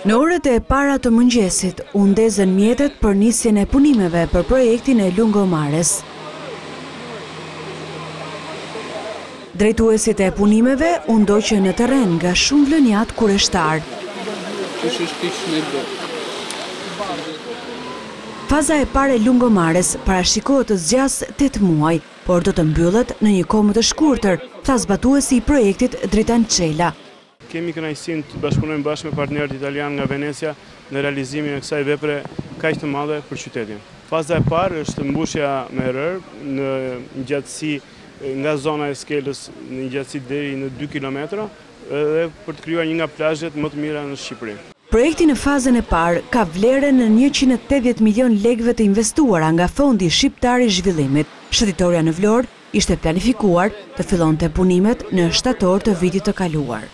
Në orët e para të mëngjesit, u ndezën mjetet për nisjen e punimeve për projektin e Lungomares. Drejtuesit e punimeve u ndoqën në terren nga shumë vlënjat kureshtar. Faza e parë e Lungomares parashikohet të zgjasë 8 muaj, por do të mbyllet në një kohë më të shkurtër, tha zbatuesi i projektit Dritan Çela. Kemi kënaqësinë të bashkëpunojmë bashkë me partnerët italianë nga Venecia në realizimin e kësaj vepre kaq të madhe për qytetin. Faza e parë është mbushja me rër në gjatësi nga zona e Skelës në gjatësi deri në 2 kilometra dhe për të krijuar një nga plazhet më të mira në Shqipëri. Projekti në fazën e parë ka vlerën në 180 milion lekëve të investuara nga Fondi Shqiptar i Zhvillimit. Shëtitoria në Vlorë ishte planifikuar të fillonte punimet në shtator të vitit të kaluar.